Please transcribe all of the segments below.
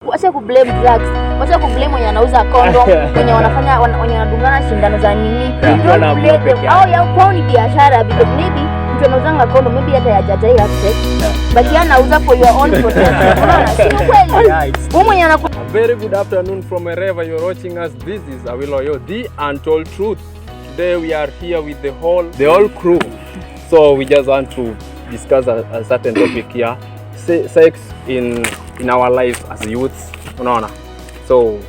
Wacha ku blame drugs. Wacha ku blame wenye anauza condom, wenye wanafanya wenye wanadungana shindano za nini. Don't blame them. Ya kwao ni biashara because maybe mtu anauzanga condom maybe hata hajajai access. But yeye anauza for your own protection. Unaona? Sio kweli. Wewe mwenye anaku Very good afternoon from wherever you're watching us. This is Awiloyo, the untold truth. Today we are here with the whole crew. So we just want to discuss a certain topic here. Sex in our lives as youths, unaona. So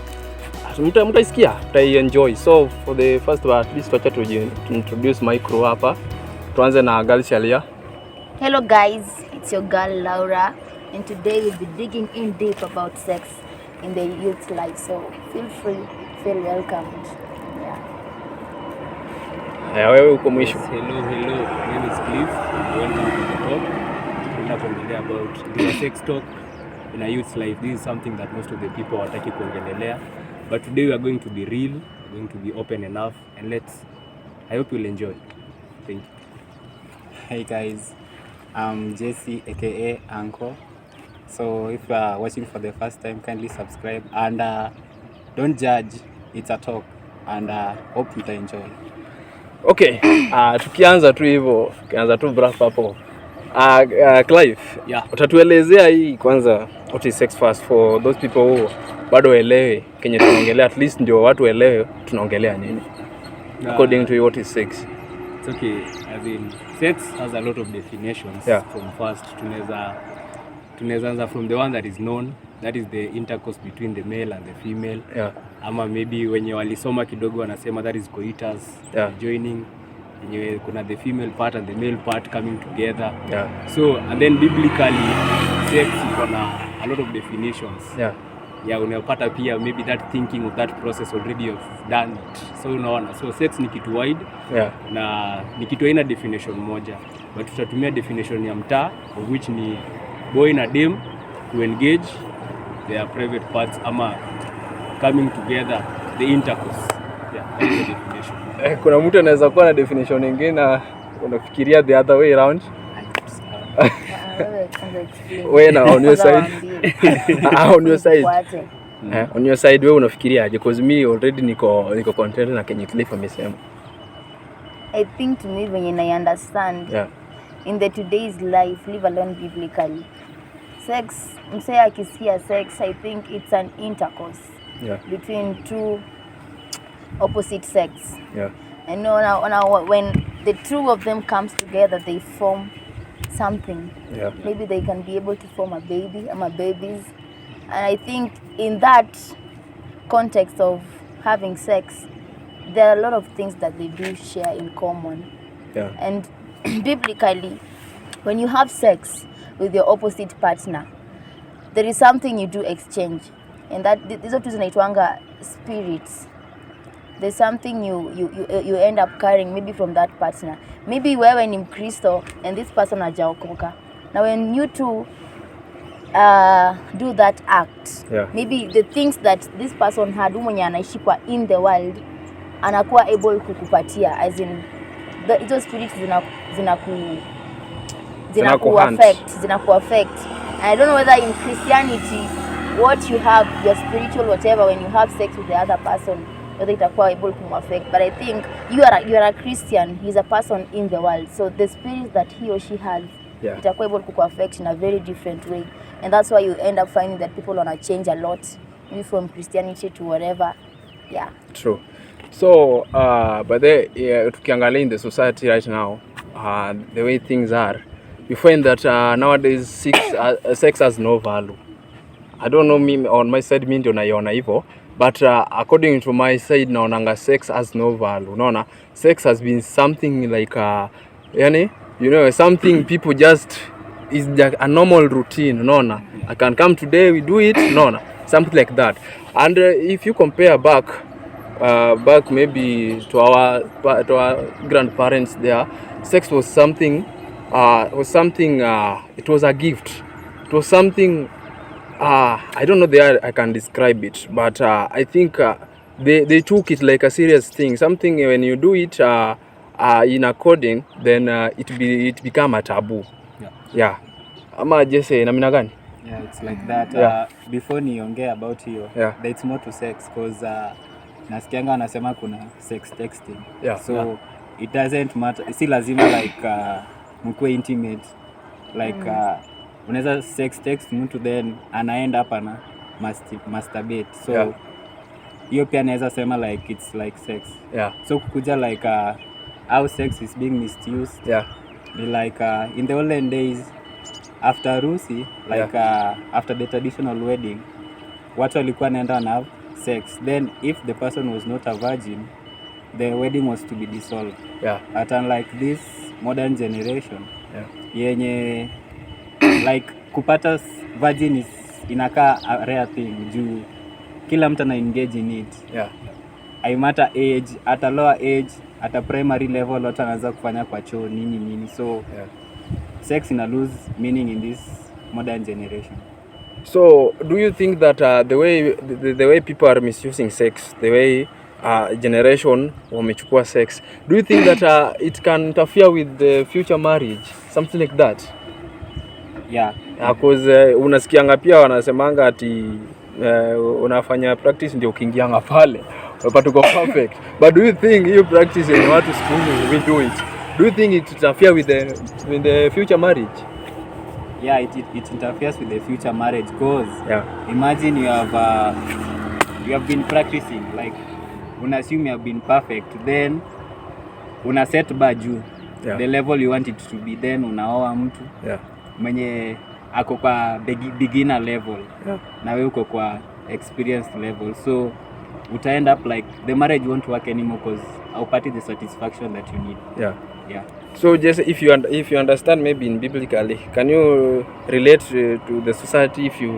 mtaisikia, mtaienjoy. So for the first part, at least wacha to introduce my crew hapa. Tuanze na girl Shalia. Hello guys, it's your girl Laura, and today we'll be digging in deep about sex in the youth life. So feel free, feel welcomed. Wewe uko mwisho. Hello, my name is Cliff. Welcome to the talk. We're talking about the sex talk in a youth's life. This is something that most of the people wataki kuongelelea. But today we are going to be real, going to be open enough, and I hope you'll enjoy. Thank you. Hey guys, I'm Jesse aka Uncle. So if you are watching for the first time, kindly subscribe and don't judge. It's a talk and hope you enjoy. Okay, tukianza tu hivyo, tukianza tu wrap hapo. Clive, yeah. Utatuelezea hii kwanza what is sex first for those people who bado elewe kenye tunaongelea, at least ndio watu elewe tunaongelea nini. According to you, what is sex? It's okay. I mean, sex has a lot of definitions. Yeah. From first tunaweza anza from the one that is known, that is the intercourse between the male and the female. Yeah. Ama maybe wenye walisoma kidogo wanasema that is coitus, yeah. Joining, yenye kuna the female part and the male part coming together. Yeah. So and then biblically sex iko na a lot of definitions. Yeah. Yeah, unapata pia maybe that thinking of that process already you've done it. So unaona, so sex ni kitu wide. Yeah. Na ni kitu haina definition moja, but tutatumia definition ya mtaa, of which ni boy na dem to engage their private parts ama coming together, the intercourse. Yeah, that's the definition. Kuna mtu anaweza kuwa na definition nyingine na unafikiria the other way around. Wewe na on your side. On your side. On your side wewe unafikiriaje? Because me already niko content na Kenya Cliff amesema. I think to me when I understand, yeah, in the today's life, live alone biblically, sex, msee akisikia sex, I think it's an intercourse, yeah, between two opposite sex. Yeah. And now when the two of them comes together, they form something. Yeah. Maybe they can be able to form a baby, babies. And I think in that context of having sex, there are a lot of things that they do share in common. Yeah. And biblically, when you have sex with your opposite partner, there is something you do exchange. And that these are two zinaitwanga spirits. There's something you end up carrying maybe from that partner. Maybe wewe ni Mkristo and this person hajaokoka. Now when you two do that act, yeah, maybe the things that this person had mwenye anaishi kwa in the world anakuwa able kukupatia, as in hizo spirits zinaku affect. I don't know whether in Christianity what you have, your spiritual whatever, when you have sex with the other person, whether itakuwa able to affect. But I think you are a Christian, he's a person in the world, so the spirit that he or she has, yeah, itakuwa able to affect in a very different way. And that's why you end up finding that people wanna change a lot, maybe from Christianity to whatever. Yeah. True. So, but tukiangalia in the society right now, the way things are, you find that nowadays sex has no value. I don't know, me on my side, mimi ndio naiona hivyo, but according to my side, naonanga sex has no value. Unaona, sex has been something like something people just is like a normal routine. Unaona, I can come today, we do it. Unaona, something like that. And if you compare back maybe to our grandparents, there sex was something it was a gift. It was something I don't know I can describe it, but I think they took it like a serious thing, something when you do it in according, then it become a taboo. Yeah. Ama Jesse, namna gani? Yeah, it's like that. Yeah. Before niongee about hiyo, Yeah. there's more to sex cause nasikianga wanasema kuna sex texting. Yeah, So yeah. it doesn't matter. Si lazima like mkuwe intimate. Like unaweza sex text mtu then anaenda hapa na masturbate. So Yeah. hiyo pia naweza sema like it's like sex. Yeah. So kukuja like how sex is being misused. Yeah. Ni like in the olden days after harusi like after the traditional wedding watu walikuwa naenda na have sex, then if the person was not a virgin the wedding was to be dissolved. Yeah. But unlike this modern generation yenye like kupata virgin is inakaa a rare thing juu kila mtu ana engage in it. Yeah. I matter age, at a lower age, at a primary level watu wanaanza kufanya kwa choo nini. So sex ina lose meaning in this modern generation. So do you think that the way people are misusing sex, the way generation wamechukua sex, do you think that it can interfere with the future marriage, something like that? Yeah. Because unasikianga pia wanasemanga ati unafanya practice ndio ukiingianga pale unapata uko perfect. But do you think hiyo practice ni watu siku hizi we do it? Do you think it interfere with the future marriage? Yeah, it interferes with the future marriage because imagine you have been practicing, like una assume you have been perfect, then una set bar juu the level you want it to be, then unaoa mtu mwenye ako kwa beginner level na wewe uko kwa experienced level, so uta end up like the marriage won't work anymore because haupati the satisfaction that you need. Yeah. So just if you understand maybe in biblically, can you relate to the society if you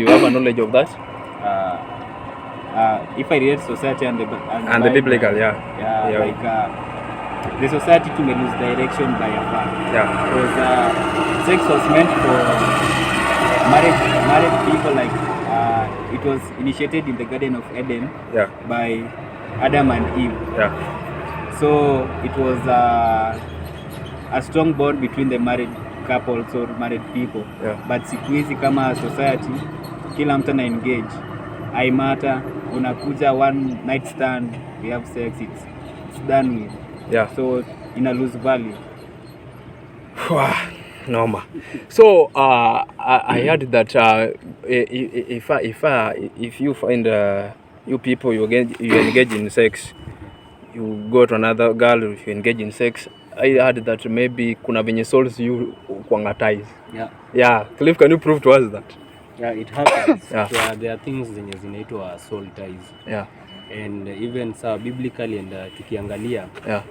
have a knowledge of that? If I relate society and the biblical, like the society to lose direction by a far. Because sex was meant for married people, like it was initiated in the Garden of Eden by Adam and Eve. So it was a strong bond between the married couples or married people. But siku hizi kama society kila mtu na engage. I matter, unakuja one night stand, we have sex, it's done with. So ina lose value. Normal. So I heard that if you find you people you engage in sex, you go to another girl, if you engage in sex, I heard that maybe kuna venye souls you kuangatize. Cliff, can you prove to us that? It happens. There are things zenye zinaitwa soul ties. And even biblically and tukiangalia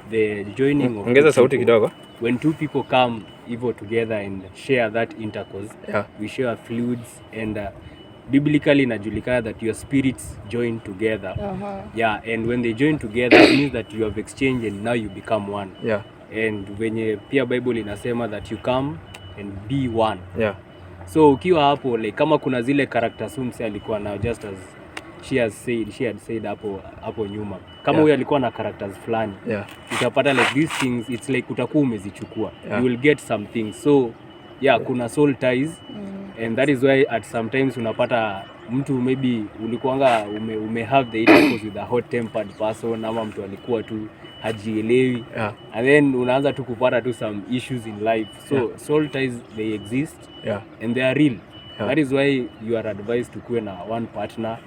the joining of ongeza sauti kidogo, when two people come evil together and share that intercourse, we share fluids, and biblically inajulikana that your spirits join together. And when they join together it means that you have exchanged and now you become one. And venye pia Bible inasema that you come and be one. So ukiwa hapo like kama kuna zile characters mse alikuwa na, just as she had said hapo nyuma, kama huyo alikuwa na characters fulani, utapata like these things it's like utakuwa umezichukua, you will get some things. So kuna soul ties. And that is why at sometimes unapata mtu maybe ulikuanga ume have the intercourse with a hot tempered person, ama mtu alikuwa tu hajielewi, and then unaanza tu kupata tu some issues in life. So soul ties, they exist, and they are real. That is why you are advised to kuwe na one partner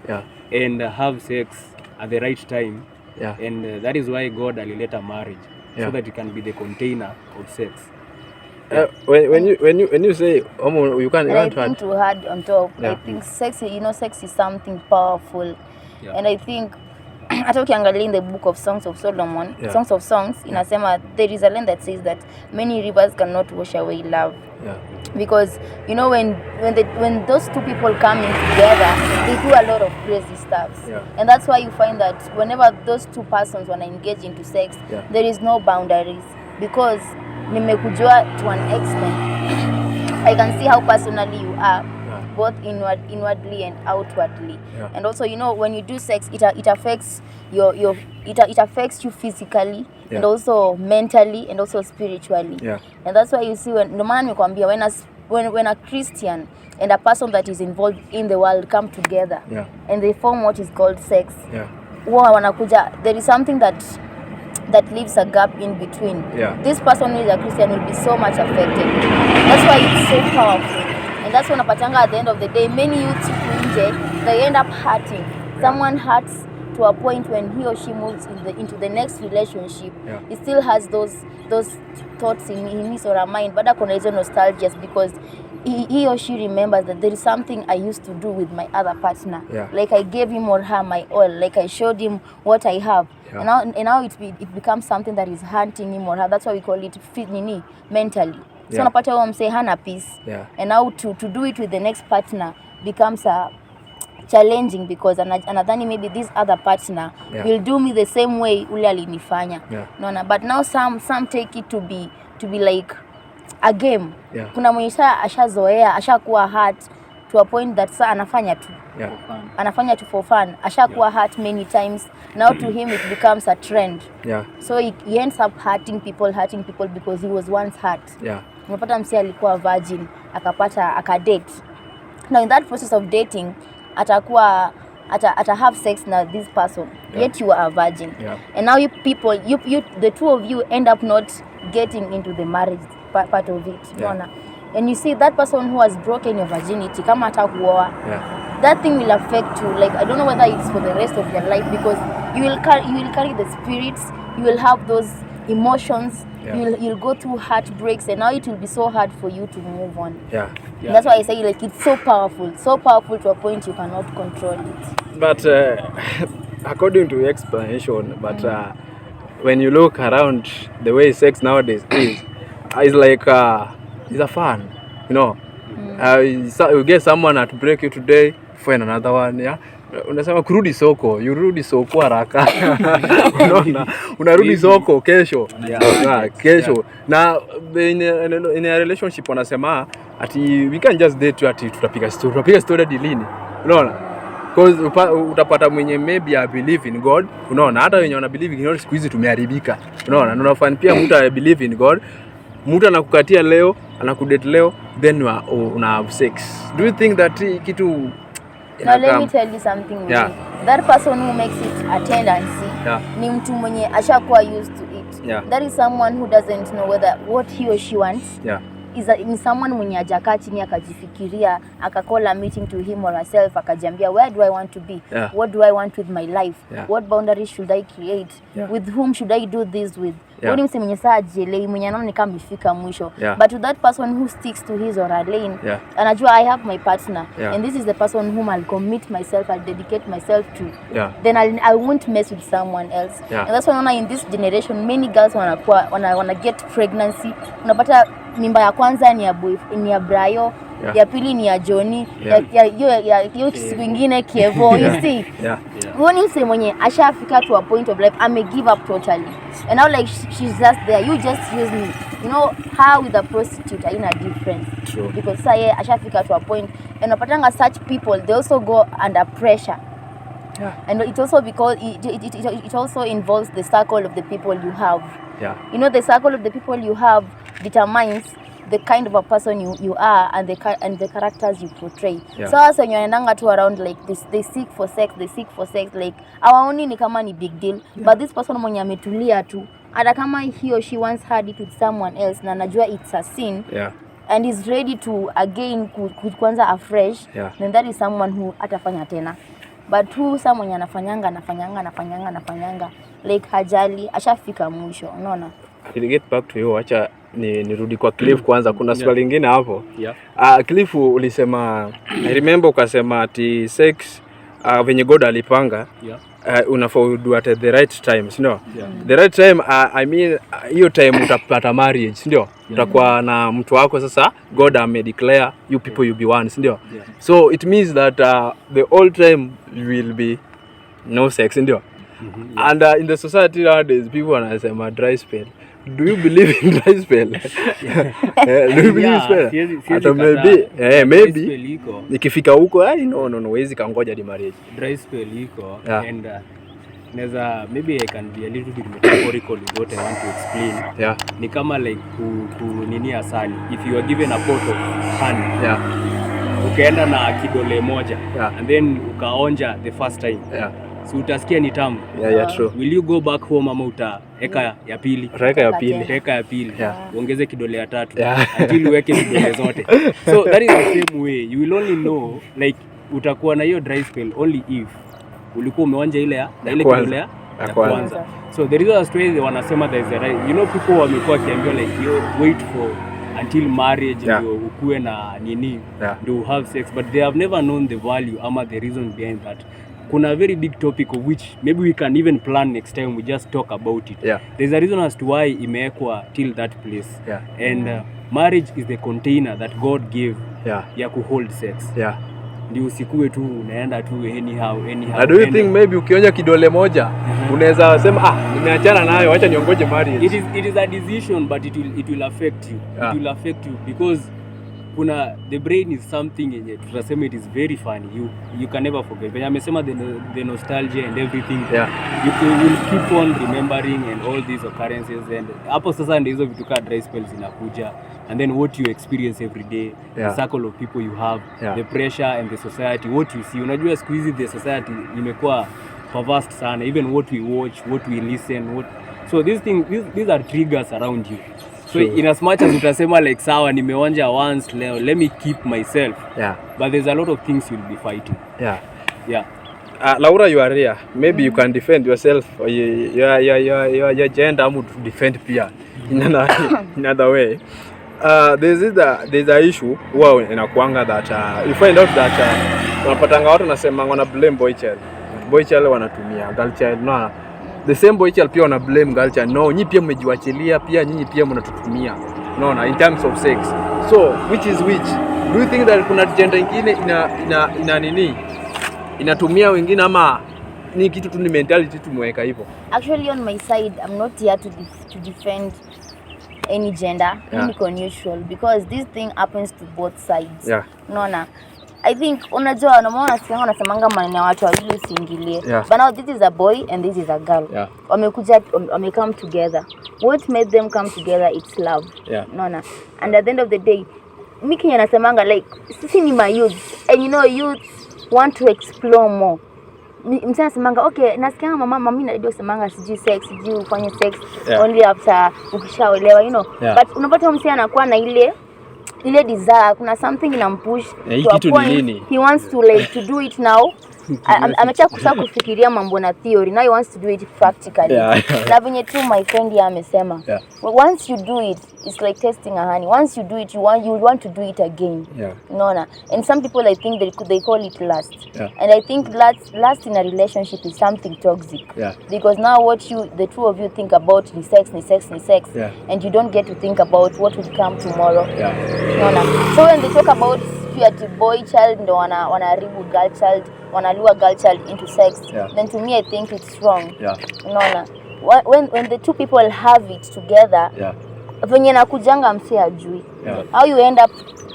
and have sex at the right time. And that is why God alileta marriage, so that it can be the container of sex. When you say you can't think to add on top, I think sex is something powerful, and I think hata ukiangalia in the book of Songs of Solomon, Songs of Songs, inasema there is a line that says that many rivers cannot wash away love. Because when those two people come in together, they do a lot of crazy stuff. And that's why you find that whenever those two persons want to engage into sex, there is no boundaries, because nimekujua to an extent, I can see how personally you are, both inwardly and outwardly. And also, when you do sex, it affects it affects you physically, and also mentally, and also spiritually. And that's why you see, when no man nimekwambia, when a Christian and a person that is involved in the world come together and they form what is called sex, wanakuja, there is something that leaves a gap in between. This person who is a Christian will be so much affected. That's why it's so powerful. And that's when unapatanga at the end of the day, many youths they end up hurting. Someone hurts to a point when he or she moves into the next relationship. He still has those thoughts in his or her mind, but kuna hizo nostalgia because he or she remembers that there is something I used to do with my other partner. Like I gave him or her my all, like I showed him what I have. And now it becomes something that is haunting him or her. That's why we call it mentally. So unapata huyo msee hana peace. And now to do it with the next partner becomes challenging because anadhani maybe this other partner will do me the same way ule alinifanya. But now some take it to be like a game. Kuna mwenye ashazoea, ashakuwa hurt to a point that anafanya tu. Anafanya tu for fun. Ashakuwa hurt many times. Now to him it becomes a trend. So he ends up hurting people because he was once hurt. Unapata msi alikuwa virgin, akadate. Now in that process of dating, ata have sex na this person, yet you are a virgin. And now you the two of you end up not getting into the marriage part of it. And you see that person who has broken your virginity, kama atakuoa, that thing will affect you. Like I don't know whether it's for the rest of your life because you will carry the spirits, you will have those emotions, you'll go through heartbreaks, and now it will be so hard for you to move on. That's why I say like it's so powerful to a point you cannot control it. But according to explanation, when you look around the way sex nowadays is, it's like it's a fun, you know. You get someone to break you today, find another one, unasema kurudi soko, yurudi soko haraka. Unaona, unarudi soko kesho. Kesho. Na in a relationship wanasema ati we can just date ati tutapiga story dilini. Unaona? Because utapata mwenye maybe I believe in God. Unaona, hata wenye wana believe in God siku hizi tumeharibika. Unaona, na unafanya pia mtu I believe in God. Mtu anakukatia leo, anakudate leo, then una have sex. Do you think that kitu Now let me tell you something. That person who makes it a tendency ni mtu mwenye ashakuwa used to it. That is someone who doesn't know whether what he or she wants is someone mwenye ajakaa chini akajifikiria, akacall a meeting to him or herself, akajiambia where do I want to be? What do I want with my life? What boundaries should I create? With whom should I do this with? Wani mse mwenye saa ajielewi, mwenye anaona ni kama amefika mwisho. But to that person who sticks to his or her lane, anajua I have my partner and this is the person whom I'll commit myself, I'll dedicate myself to. Then I won't mess with someone else. And that's why in this generation many girls wanna get pregnancy. Unapata mimba ya kwanza ni ya Brayo, ya pili ni ya Johnny, ya siku nyingine Kievo, you see. When you say mwenye ashafika to a point of life, I may give up totally. And now like she's just there, you just use me. You know how with a prostitute are in a difference. True. Because ashafika to a point, and unapatanga such people, they also go under pressure. And it also because it also involves the circle of the people you have. You know, the circle of the people you have determines the kind of a person you are and the characters you portray. So also when you're wanaendanga to around like this, they seek for sex like hawaoni ni kama ni big deal, but this person mwenye ametulia tu, hata kama he or she once had it with someone else na najua it's a sin and is ready to again kuanza afresh, then that is someone who atafanya tena. But who someone anafanyanga like hajali, ashafika mwisho, unaona. I'll get back to you. Acha nirudi kwa Cliff kwanza. Kuna swali lingine hapo. Cliff ulisema, I remember ukasema ati sex venye God alipanga unafaa do at the right time, no? The right time, I mean hiyo time utapata marriage, ndio? Utakuwa na mtu wako sasa, God declare you people you be one, ndio? So it means that the whole time will be no sex, ndio? And in the society nowadays people wanasema dry spell. Do you believe in dry spell? Do you believe spell? Maybe nikifika huko no wezi kangoja di marriage. Dry spell iko and maybe I can be a little bit metaphorical with what I want to explain. Yeah. Ni kama like nini asali. If you are given a pot of honey. Yeah. Ukaenda na kidole moja. Yeah. And then ukaonja the first time. Yeah. So utasikia ni tamu. Yeah, true. Will you go back home ama utaeka ya pili? Utaeka ya pili. Utaeka ya pili. Yeah. Uongeze kidole ya tatu. Yeah. Until uweke kidole zote. So that is the same way. You will only know like utakuwa na hiyo dry spell only if ulikuwa umeonja ile ya ile kidole ya kwanza. So the reason as to wanasema there is a right, you know, people wamekuwa kiambiwa like you wait for until marriage ndio ukue na nini ndio have sex, but they have never known the value ama the reason behind that. Kuna a very big topic of which maybe we can even plan next time we just talk about it. There's a reason as to why imewekwa till that place. And marriage is the container that God gave ya ku hold sex. Ndio usikue tu unaenda tu anyhow. Do you think maybe ukionja kidole moja unaweza sema nimeachana nayo, acha niongoje marriage? It is a decision, but it will affect you. It will affect you because the brain is something yenye tutasema it is very funny. You can never forget. When amesema the nostalgia and everything, you will keep on remembering and all these occurrences, and hapo sasa ndio hizo vitu kama dry spells zinakuja, and then what you experience every day, the circle of people you have, the pressure and the society, what you see. Unajua siku hizi the society imekuwa perverse sana, even what we watch, what we listen, so these are triggers around you. So in as much as utasema like sawa nimeonja once leo, let me keep myself, but there's a lot of things you'll be fighting. Laura, you are here, maybe you can defend yourself, your gender to defend pia in another way. There's a issue huwa inakuanga that you find out that unapatanga watu nasema wana blame boy child wanatumia girl child, no, the same boy child pia wana blame girl child. No, nyinyi pia mmejiwachilia, pia nyinyi pia mnatutumia, no, in terms of sex. So which is which? Do you think that kuna gender nyingine ina nini inatumia wengine, ama ni kitu tu ni mentality tumeweka hivyo? Actually on my side I'm not here to defend any gender. Niko neutral because this thing happens to both sides. Unaona, I think unajua unaona sikia wanasemanga maneno ya watu wawili usiingilie. But now this is a boy and this is a girl. Wamekuja come together. What made them come together? It's love. Unaona, and at the end of the day mimi nasemanga like sisi ni my youth, and you know youth want to explore more. Msana semanga okay, nasikia mama mimi ndio semanga siji sex, siji ufanye sex only after ukishaolewa, you know. But unapata msana anakuwa na ile desire, kuna something inampush to a point he wants to like to do it now. Amecha kufikiria mambo na theory, now he wants to do it practically. Na venye tu my friend ya amesema, once you do it, it's like testing a honey. Once you do it, you want to do it again. Unaona, and some people I think they call it lust. And I think lust in a relationship is something toxic. Because now what the two of you think about is sex, and you don't get to think about what will come tomorrow. Unaona, so when they talk about purity boy child ndo wanaharibu girl child, wanalua girl child into sex, then to me I think it's wrong. Unaona, when the two people have it together, venye nakujanga mse ajui how you end up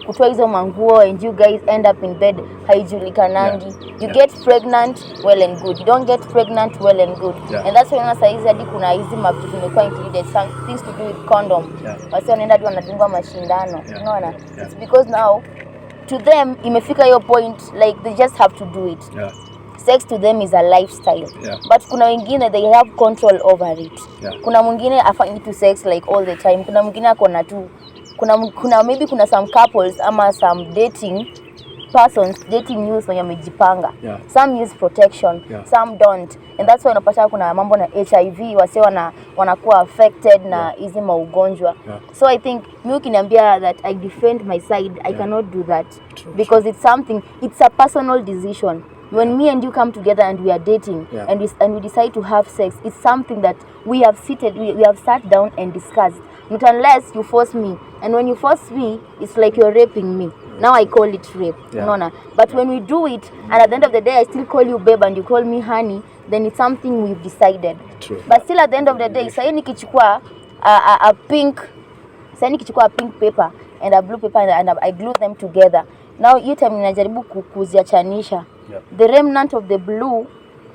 kutoa hizo manguo and you guys end up in bed haijulikanangi. You get pregnant, well and good. You don't get pregnant, well and good. And that's why saizi hadi kuna hizi mavitu zimekuwa included, some things to do with condom. Wasi wanaenda hadi wanadungwa mashindano. Unaona, it's because now to them imefika hiyo point like they just have to do it. Sex to them is a lifestyle. But kuna wengine they have control over it. Kuna mwingine afanyi tu sex like all the time. Kuna mwingine akona tu kuna maybe kuna some couples ama some dating youth wenye wamejipanga. Some use protection, some don't. And that's why unapata kuna mambo na HIV, wase wanakuwa affected na hizi maugonjwa. So I think mimi ukiniambia that I defend my side, I cannot do that. Because it's a personal decision. When me and you come together and we are dating, and we decide to have sex, it's something that we have sat down and discussed. Not unless you force me, and when you force me, it's like you're raping me. Now I call it rape. No. But when we do it, and at the end of the day I still call you babe and you call me honey, then it's something we've decided. But still at the end of the day, sasa nikichukua a pink paper and a blue paper and I glue them together. Now you time ninajaribu kuziachanisha. The remnant of the blue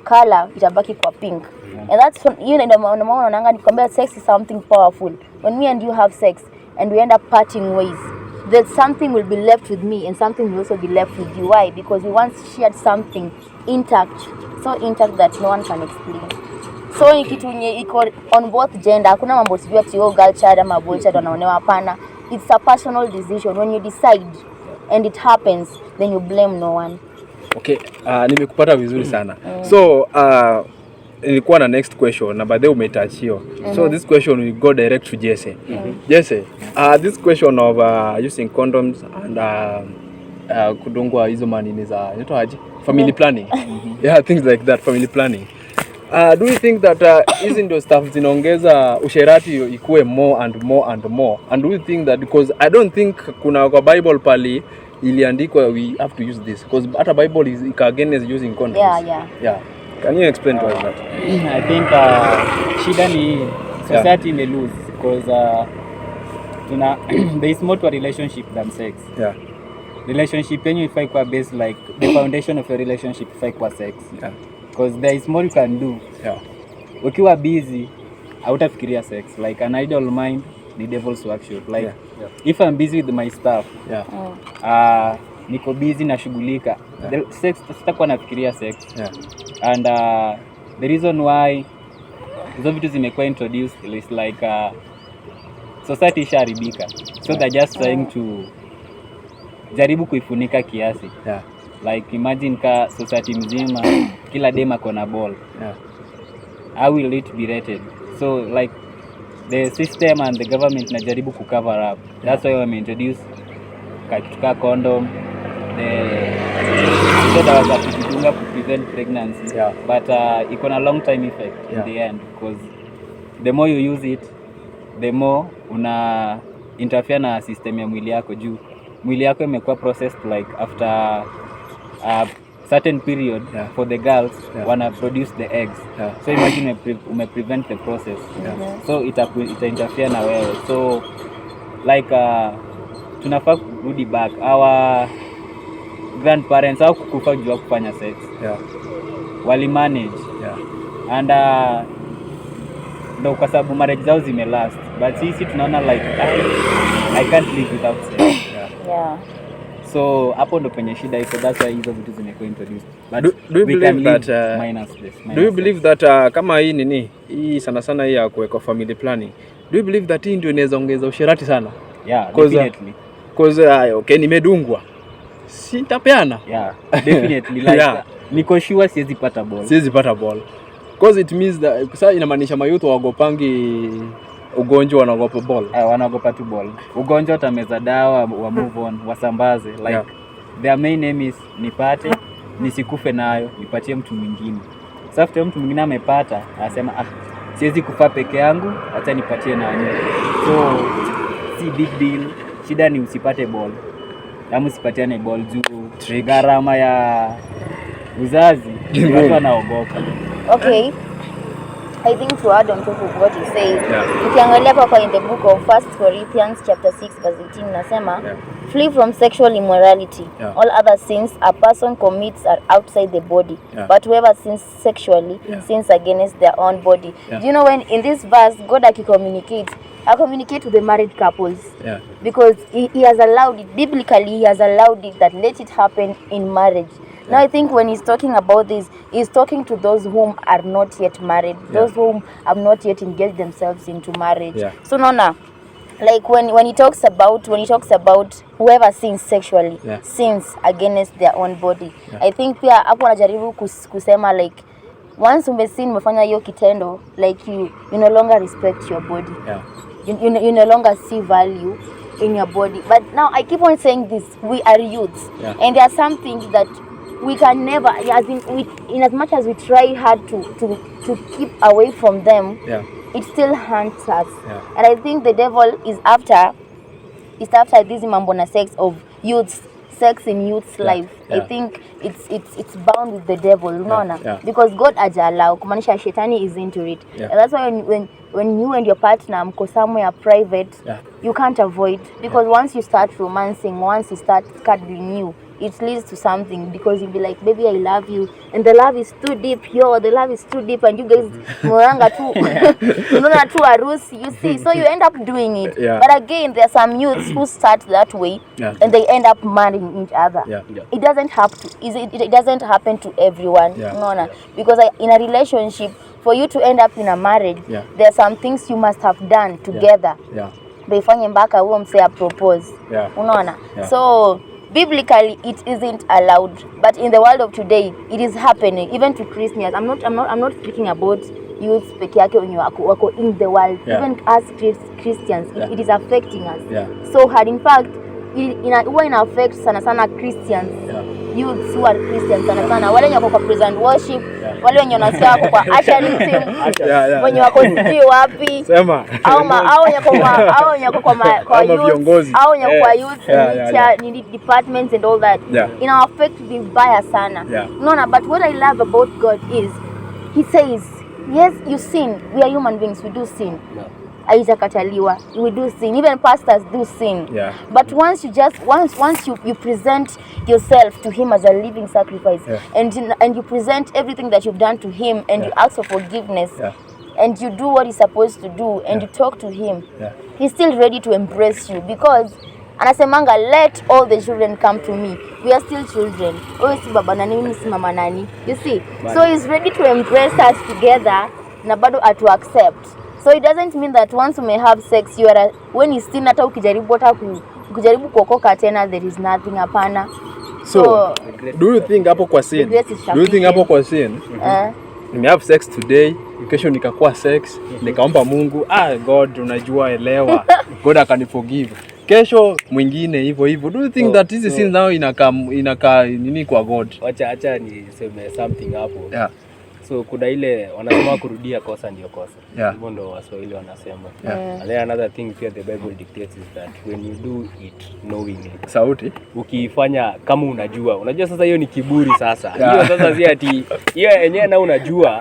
color itabaki kwa pink. And that's ndio maana unaona nikwambia sex is something powerful. When me and you have sex and we end up parting ways, that something will be left with me and something will also be left with you. Why? Because we once shared something intact, so intact that no one can explain. So ni kitu nye iko on both gender. Hakuna mambo sijui ati girl child ama boy child wanaonewa, hapana. It's a personal decision. When you decide and it happens, then you blame no one. Okay, nimekupata vizuri sana. So nilikuwa na next question na baadaye umetouch hiyo. So this question will go direct to Jesse. Jesse, this question of using condoms and kudungwa hizo manini za inaitwa aje? Family planning. Yeah, things like that, family planning. Do you think that hizi ndio stuff zinaongeza usherati ikuwe more and more and more? And do you think that, because I don't think kuna kwa Bible pali iliandikwa we have to use this, because hata Bible is against using condoms. Yeah. Can you explain to us that? I think shida ni society may lose because there is more to a relationship than sex. Yeah. Relationship yenyu ifai kwa based like the foundation of a relationship ifai kwa sex. Yeah. Because there is more you can do. Yeah. Ukiwa busy, hautafikiria sex. Like an idle mind, the devil's workshop. Like if I'm busy with my stuff, niko busy na shughulika. The sex sitakuwa nafikiria sex. Yeah. And the reason why hizo vitu zimekuwa introduced is like society isharibika. So they're just trying to jaribu kuifunika kiasi. Yeah. Like imagine ka society mzima kila dem ako na ball. Yeah. How will it be rated? So like the system and the government najaribu ku cover up. That's why we introduce katika condom, the dawa za kujidunga to prevent pregnancy. Yeah. But iko na long time effect in the end, because the more you use it, the more una interfere na system ya mwili yako juu mwili yako imekuwa processed like after a certain period for the girls wanna produce the eggs. So imagine ume prevent the process. So ita interfere na wewe. So like tunafaa kurudi back our grandparents au kukufa jua kufanya sex. Wali manage. And ndo kwa sababu marriage zao zimelast, but sisi tunaona like I can't live without sex. So hapo ndo penye shida iko, that's why hizo vitu zimekuwa introduced. But do you believe that do you believe that kama hii nini hii sana sana hii ya kuweka family planning, do you believe that hii ndio inaweza ongeza usherati sana? Yeah, definitely. Because okay, nimedungwa sitapeana. Yeah, definitely. Like niko sure siwezi pata ball. Because it means that sasa inamaanisha mayouth wagopangi ugonjwa, wanaogopa ball. Wanaogopa tu ball. Ugonjwa utameza dawa wa move on, wasambaze. Like their main aim is nipate, nisikufe nayo, nipatie mtu mwingine. Sasa after mtu mwingine amepata, anasema siwezi kufa peke yangu, acha nipatie nani. So si big deal. Shida ni usipate ball. Kama usipatiane ball juu gharama ya uzazi watu wanaogopa. Okay. I think to add on top of what you say, ukiangalia hapa in the book of 1 Corinthians chapter 6 verse 18 nasema, flee from sexual immorality. All other sins a person commits are outside the body, but whoever sins sexually sins against their own body. Do you know when in this verse God communicate to the married couples, because he has allowed it biblically, he has allowed it that let it happen in marriage. Now I think when he's talking about this, he's talking to those whom are not yet married, those whom have not yet engaged themselves into marriage. So Nona, like when he talks about whoever sins sexually sins against their own body. I think pia hapo anajaribu kusema like once umefanya hiyo kitendo, like you no longer respect your body. You no longer see value in your body. But now I keep on saying this, we are youths, and there are some things that we can never, in as much as we try hard to keep away from them, it still haunts us. And I think the devil is after this mambo na sex of youths, sex in youth's life. I think it's bound with the devil, unaona? Because God hajalao, kumaanisha shetani is into it. And that's why when you and your partner mko somewhere private, you can't avoid, because once you start romancing, once you start cuddling, it leads to something, because you'll be like, baby, I love you, and the love is too deep, the love is too deep, and you guys moranga too harusi, you see, so you end up doing it. But again, there are some youths who start that way and they end up marrying each other. It doesn't have to, it doesn't happen to everyone. Because in a relationship, for you to end up in a marriage, there are some things you must have done together. Befanye mpaka huo msee propose. Unaona? So biblically it isn't allowed, but in the world of today it is happening, even to Christians. I'm not speaking about youths peke yake wenye wako in the world. Even as Christians, it is affecting us so hard. In fact, ina affect sana Christians, youths who are Christians sana wale wenye wako kwa present worship, wale wenye wanasikia wako kwa ushering team, wenye wako sijui wapi, au wenye wako kwa youth, au wenye kwa youth departments and all that. Ina affect vibaya sana. Unaona, but what I love about God is he says, yes, you sin, we are human beings, we do sin. Haijakataliwa, we do sin, even pastors do sin. But once you present yourself to him as a living sacrifice, and you present everything that you've done to him, and you ask for forgiveness, and you do what he's supposed to do, and you talk to him, he's still ready to embrace you, because anasemanga, let all the children come to me. We are still children. Wewe si baba nani, mimi si mama nani. You see? So he's ready to embrace us together na bado atu accept. So it doesn't mean that once you may have sex, you are when you still hata ukijaribu kuokoka tena, there is nothing. Hapana. So do you think hapo kwa sin? Nime have sex today, kesho nikakuwa sex, nikaomba Mungu, God unajua elewa, God akaniforgive. Kesho mwingine hivyo. Do you think that this sin now inaka nini kwa God? Acha niseme something hapo. So kuna ile wanasema kurudia kosa ndio kosa. Hivyo ndo Waswahili wanasema. And then another thing here the Bible dictates is that when you do it knowingly. Sauti. Ukifanya kama unajua sasa hiyo ni kiburi sasa. Hiyo sasa si ati hiyo yenyewe na unajua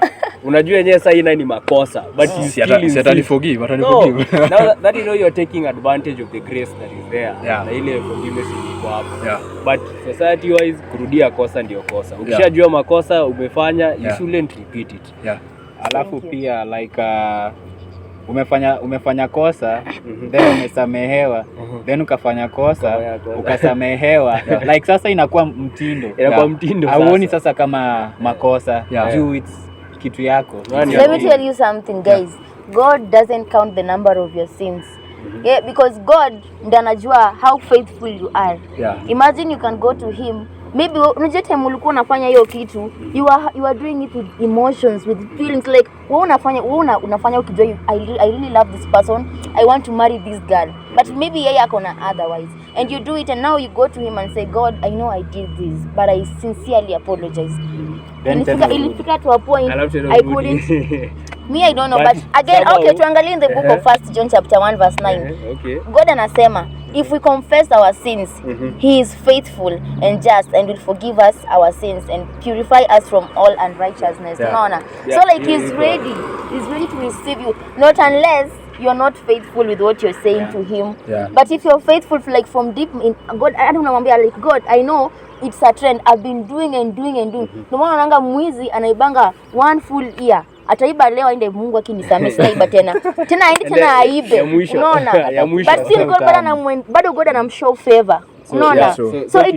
yenyewe sasa ina ni makosa, but you still forgive. Now that you know you're taking advantage of the grace that is there. Na ile forgiveness iko hapo. But society wise kurudia kosa ndio kosa. Ukishajua makosa umefanya, you shouldn't repeat it. Alafu pia like umefanya kosa then umesamehewa then ukafanya kosa ukasamehewa like sasa inakuwa mtindo. Hauoni sasa kama makosa juu it's kitu yako. Let me tell you something, guys. God doesn't count the number of your sins. Because God ndiye anajua how faithful you are. Imagine you can go to him, maybe unajua time ulikuwa unafanya hiyo kitu, you are doing it with emotions, with feelings, like wewe unafanya ukijua I really love this person, I want to marry this girl, but maybe yeye akona otherwise, and you do it, and now you go to him and say, God, I know I did this, but I sincerely apologize. Ilifika to a point I couldn't me, I don't know, but again, tuangalie in the book of 1 John chapter 1 verse 9. God anasema, if we confess our sins, he is faithful and just and will forgive us our sins and purify us from all unrighteousness. So like he's ready to receive you, not unless you're not faithful with what you're saying to him. But if you're faithful, like from deep in God, I don't know, like God, I know it's a trend, I've been doing and doing. No maana unaanga mwizi anaibanga one full year, ataiba leo aende Mungu akinisamee sitaiba tena aende tena aibe. Unaona? But still God bado God anamshow favor. Unaona? So it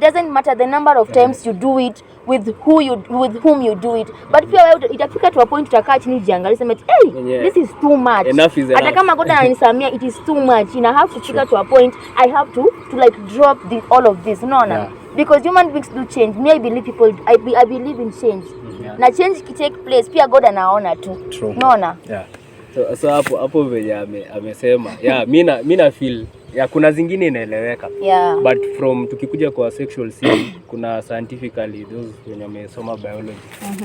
doesn't matter the number of times you do it with whom you do it, but pia wewe itafika to a point utakaa chini jiangalia sema hey, this is too much. Hata kama God ananisamea, it is too much. I have to fika to a point I have to like drop all of this. Unaona? Because human beings do change. Me, I believe in change. Na change ki take place pia God anaona tu. Unaona? So hapo venye amesema. Mimi na feel kuna zingine inaeleweka. But from tukikuja kwa sexual sin, kuna scientifically those when wamesoma biology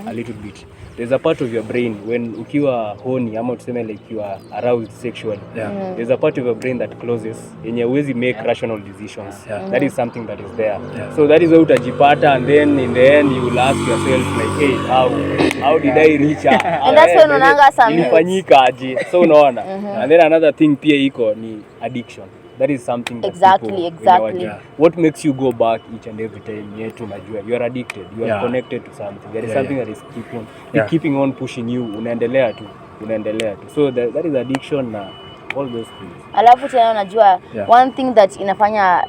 a little bit, there's a part of your brain when ukiwa horny ama tuseme like you are aroused sexually, there's a part of your brain that closes yenye huwezi make rational decisions. That is something that is there. So that is why utajipata, and then in the end you will ask yourself like, hey, how did I reach her? And that's when ilifanyika aje? So unaona. And then another thing pia iko ni addiction. That is something that Exactly, people, exactly. yeah. What makes you go back each and every time? You are addicted. You are Yeah. connected to something. There is Yeah, something yeah. that is Yeah. keeping on pushing you. Unaendelea tu. So that is addiction na all those things. Alafu tena unajua Yeah. one thing that inafanya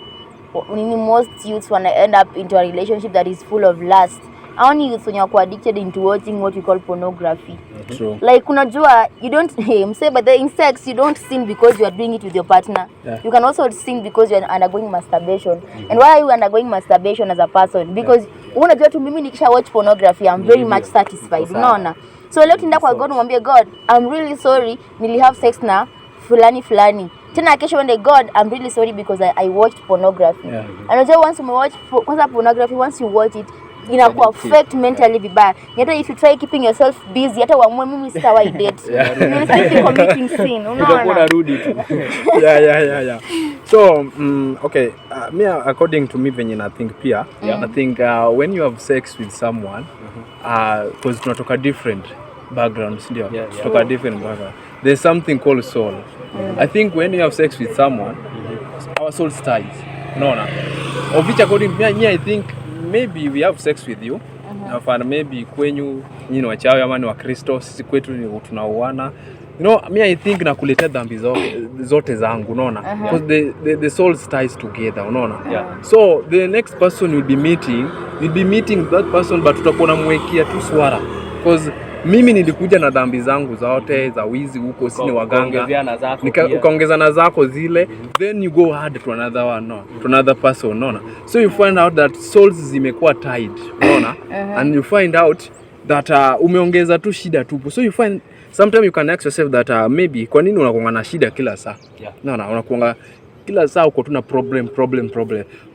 most youths wanna end up into a relationship that is full of lust. Only youths when you're addicted into watching what we call pornography. True. Like unajua you don't say but in sex you don't sin because you are doing it with your partner. Yeah. You can also sin because you are undergoing masturbation. And why are you undergoing masturbation as a person? Because unajua tu mimi nikisha watch pornography I'm very much satisfied. Unaona? So leo tinda kwa God mwambie God I'm really sorry nili have sex na fulani. Tena kesho one day God I'm really sorry because I watched pornography. Yeah. Unajua once you watch kwanza pornography once you watch it inakuwa affect mentally vibaya. Hata if you try keeping yourself busy hata uamue mimi sitawahi date. You will still be committing sin. Unaona? Rudi tu. Yeah. So okay, me according to me venye na think pia, I think when you have sex with someone because tunatoka different backgrounds ndio. Yeah. Tunatoka different background. There's something called soul. I think when you have sex with someone our soul ties. Unaona? Of which according to me I think maybe we have sex with you. Afana maybe kwenyu nyinyi ni wachawi ama ni Wakristo, sisi kwetu ni tunauana. You know, me I think nakuletea dhambi zote zangu, unaona? Because the souls ties together, unaona? Yeah. So the next person you'll be meeting that person but utakuwa unamwekea tu swara. Because mimi nilikuja na dhambi zangu zote za wizi huko, sini waganga. Ukaongeza na zako zile, then you go hard to another one, no? To another person, unaona? So you find out that souls zimekuwa tied, unaona? And you find out that umeongeza tu shida tupu. So you find sometimes you can ask yourself that maybe kwa nini unakuanga na shida kila saa? Yeah. Naona unakuanga kila saa uko tu na problem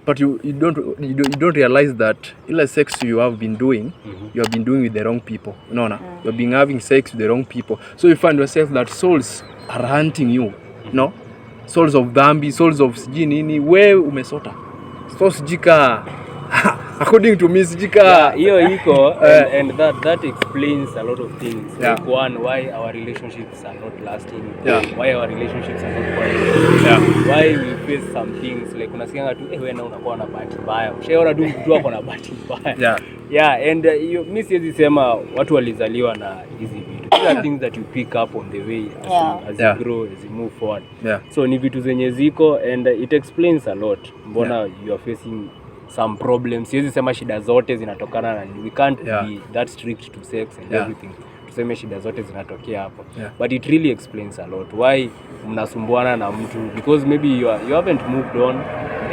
but you don't realize that ile sex you have been doing you have been doing with the wrong people, unaona? You have been having sex with the wrong people, so you find yourself that souls are hunting you, no? Souls of dhambi, souls of sijui nini, wewe umesota. So sijika according to me sijika hiyo iko and that explains a lot of things. Yeah. Like one, why our relationships are not lasting. Yeah. Why our relationships are not quality. Yeah. Why we face some things like unasikianga tu wewe na unakuwa na bahati mbaya. Ushaona tu mtu wako na bahati mbaya. Yeah, and mimi siwezi sema watu walizaliwa na hizi vitu. These are things that you pick up on the way as you grow, as you move forward. Yeah. So ni vitu zenye ziko and it explains a lot. Mbona you are facing some problems. Siwezi sema shida zote zinatokana na we can't be that strict to sex and everything. Tuseme shida zote zinatokea hapo. But it really explains a lot why mnasumbuana na mtu because maybe you haven't moved on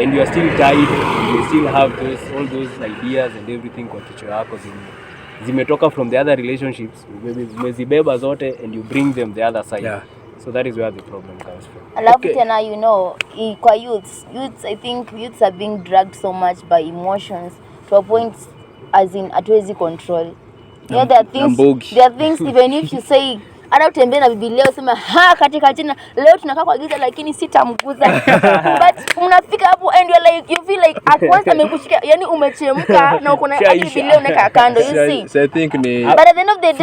and you are still tied, you still have all those ideas and everything kwa kichwa yako zimetoka from the other relationships, maybe umezibeba zote and you bring them the other side. So that is where the problem comes from. Alafu tena you know kwa youths I think youths are being dragged so much by emotions to a point as in hatuwezi control. Yeah, there are things even if you say hata utembee na Biblia useme katika jina leo tunakaa kwa giza lakini sitamguza. But unafika hapo and you feel like at once amekushika, yani umechemka na uko na Biblia unaweka kando, you see. So I think ni but at the end of the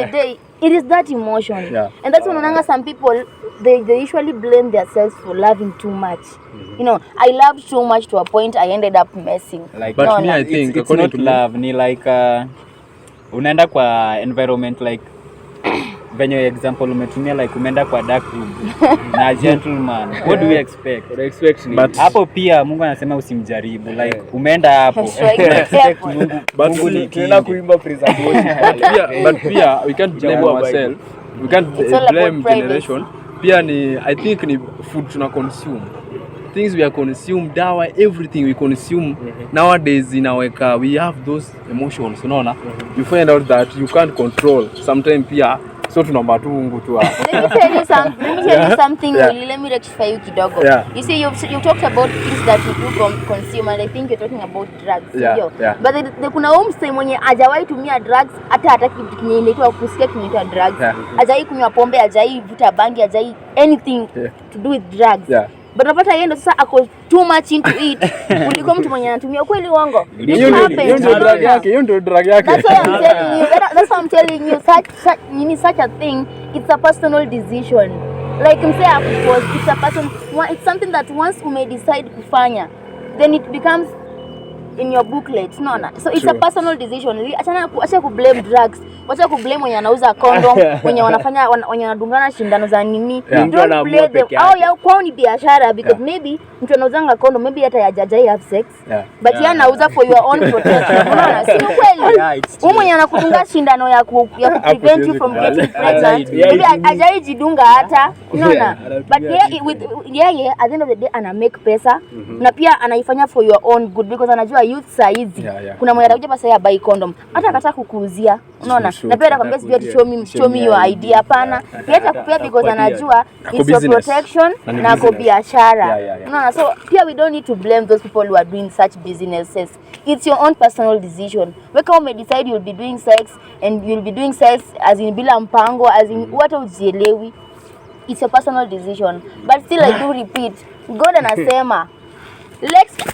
day it is that emotion. And that's when unaanga some people they usually blame themselves for loving too much. You know, I loved too much to a point I ended up messing. Like, but me I think it's not love, ni like unaenda kwa environment like venye example umetumia like umeenda kwa dark room na gentleman. What do we expect? What do you expect ni? Hapo pia Mungu anasema usimjaribu. Like umeenda hapo. Mungu ni tena kuimba praise and worship. But pia we can't blame ourselves. We can't blame generation. Pia ni I think ni food tuna consume. Things we are consume, dawa, everything we consume nowadays inaweka we have those emotions, unaona? You find out that you can't control sometimes pia, so tunaomba tu Mungu tu hapo. Let me tell you something. Let me rectify you kidogo. You see you talked about things that we do consume and I think you're talking about drugs. But kuna mse mwenye hajawahi tumia drugs hata hataki kitu inaitwa kusikia kinaitwa drugs. Hajawahi kunywa pombe, hajawahi vuta bangi, hajawahi anything to do with drugs. But unapata yeye ndo sasa ako too much into it. Kuliko mtu mwenye anatumia kweli uongo. Hiyo ndio drug yake. That's what I'm telling you. Such a thing, it's a personal decision. like msea because it's a person, it's something that once you may decide kufanya, then it becomes in your booklet, unaona? So it's a personal decision. Acha ku blame drugs, acha ku blame wenye anauza condom, wenye wanafanya wenye wanadungana shindano za nini. Don't blame them. Ya kwao ni biashara because maybe mtu anauzanga condom, maybe hata hajajai have sex, but yeye anauza for your own protection. Unaona? Si kweli? Wewe mwenye anakudunga shindano ya ku prevent you from getting pregnant, maybe hajai jidunga hata, unaona? But yeye at the end of the day ana make pesa na pia anaifanya for your own good because anajua youth saizi kuna mwenye atakuja pesa ya buy condom hata akataka kukuuzia, unaona? Na pia atakwambia sijui show me your ID, hapana. Pia atakupea because anajua it's your protection na kwa biashara, unaona? So pia we don't need to blame those people who are doing such businesses. It's your own personal decision. Wewe kama decide you'll be doing sex and you'll be doing sex as in bila mpango, as in hata ujielewi, it's your personal decision. But still I do repeat, God anasema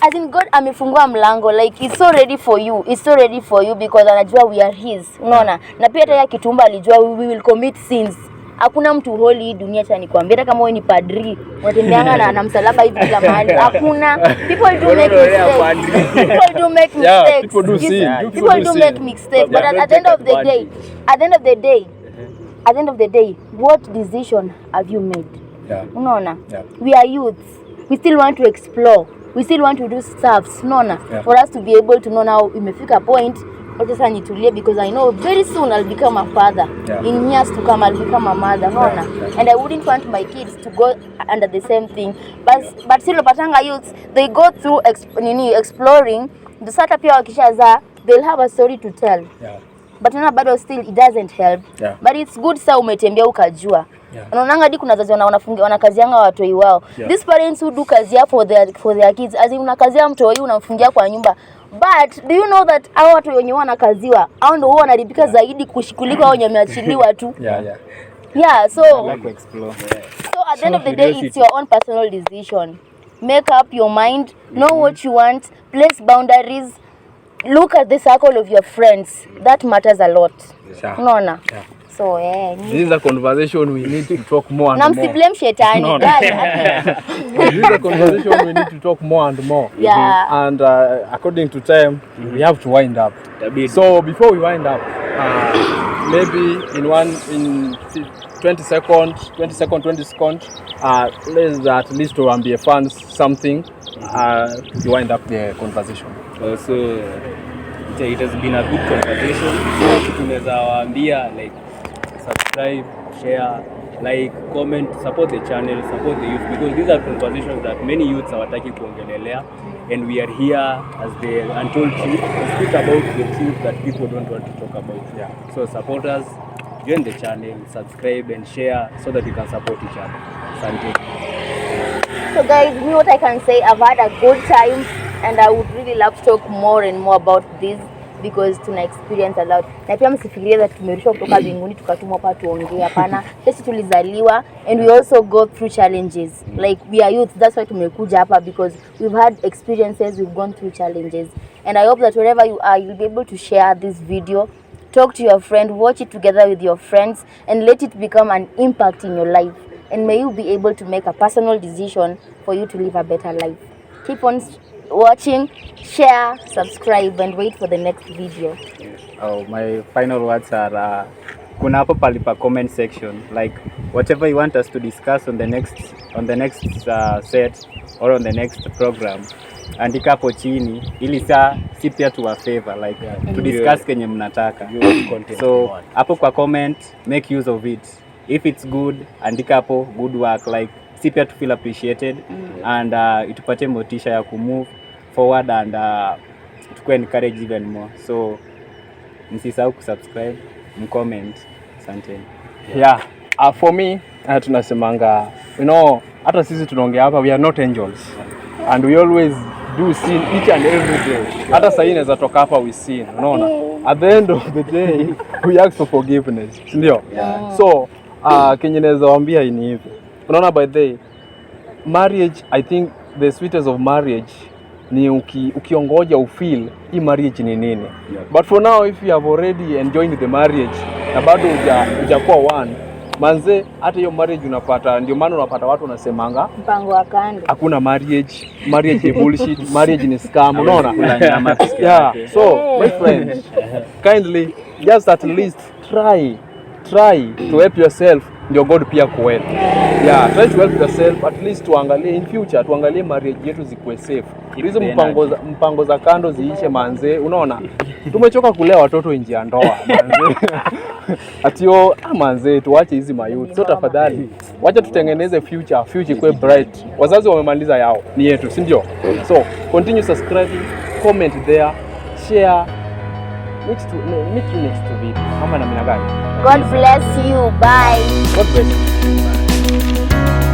as in God amefungua mlango, like it's so ready for you, it's so ready for you because anajua we are his, unaona? Na pia hata ya kitumba alijua we will commit sins. Hakuna mtu holy hii dunia, cha nikwambia, hata kama wewe ni padri unatembeanga na msalaba hivi kila mahali, hakuna. People do make mistakes. People do make mistakes. People do make mistakes. But at the end of the day, what decision have you made? Unaona? We are youths. We still want to explore. We still want to do stuff, unaona? For us to be able to know now imefika point sasa nitulie because I know very soon I'll become a father. In years to come I'll become a mother, unaona? And I wouldn't want my kids to go under the same thing. But still patanga youths, they go through exploring. The sasa pia wakishaza they'll have a story to tell. But na bado still it doesn't help. But it's good sasa umetembea ukajua. Unaonanga hadi kuna wazazi wana kazi yanga watoi wao. These parents who do kazi ya for their kids, as in una kazi ya mtoi unamfungia kwa nyumba. But do you know that hao watu wenye wanakaziwa hao ndio huwa wanalipika zaidi kuliko hao wenye wameachiliwa tu. So at the end of the day it's your own personal decision. Make up your mind, know what you want, place boundaries, look at the circle of your friends. That matters a lot. Unaona? So this is a conversation we need to talk more and more. Namsi blame shetani guys. This is a conversation we need to talk more and more. And according to time, we have to wind up. So before we wind up, maybe in 20 seconds, let's at least to be fans something to wind up the conversation. So it has been a good conversation. Tunaweza waambia like subscribe, share, like, comment, support the channel, support the youth, because these are conversations that many youths hawataki kuongelelea, and we are here as the untold truth to speak about the truth that people don't want to talk about. So support us, join the channel, subscribe and share so that you can support each other. Asante. So guys, me what I can say, I've had a good time and I would really love to talk more and more about this because tuna experience a lot. Na pia msifikirie that tumerudishwa kutoka mbinguni tukatumwa hapa tuongee, hapana. Sisi tulizaliwa and we also go through challenges. Like we are youth, that's why tumekuja hapa because we've had experiences, we've gone through challenges. And I hope that wherever you are, you'll be able to share this video, talk to your friend, watch it together with your friends and let it become an impact in your life. And may you be able to make a personal decision for you to live a better life. Keep on watching, share, subscribe and wait for the next video. My final words are kuna hapo palipa comment section, like whatever you want us to discuss on the next set or on the next program, andika hapo chini ili saa si pia tuwa favor like to discuss kenye mnataka. So hapo kwa comment, make use of it. If it's good, andika hapo good work, like si pia to feel appreciated and itupatie motisha ya kumove forward and to encourage even more. So msisahau kusubscribe, mcomment. Asante. For me, tunasemanga, hata sisi tunaongea hapa, we are not angels and we always do sin each and every day. Hata saa hii inaweza toka hapa we sin, unaona? At the end of the day we ask for forgiveness, ndio? So kenye naweza waambia ni hivi, unaona, by the way, marriage, I think the sweetest of marriage ni ukiongoja ufeel hii marriage ni nini. But for now, if you have already enjoyed the marriage na bado hujakuwa one, manze, hata hiyo marriage unapata, ndio maana unapata watu wanasemanga Mpango wa kando. hakuna marriage ni bullshit, marriage ni scam, unaona? Yeah. So my friend, kindly just at least try to help yourself, ndio God pia kuhelp. Yeah, try to help yourself at least, tuangalie in future, tuangalie marriage yetu zikuwe safe. Hizo mpango za kando ziishe manze, unaona? Tumechoka kulea watoto nje ya ndoa manze. Atio manze, tuache hizi mayouth. So tafadhali, wacha tutengeneze future ikuwe bright. Wazazi wamemaliza yao, ni yetu, si ndio? So continue subscribing, comment there, share. Meet you next video. Mama na mina gani? God bless you. Bye. God bless you.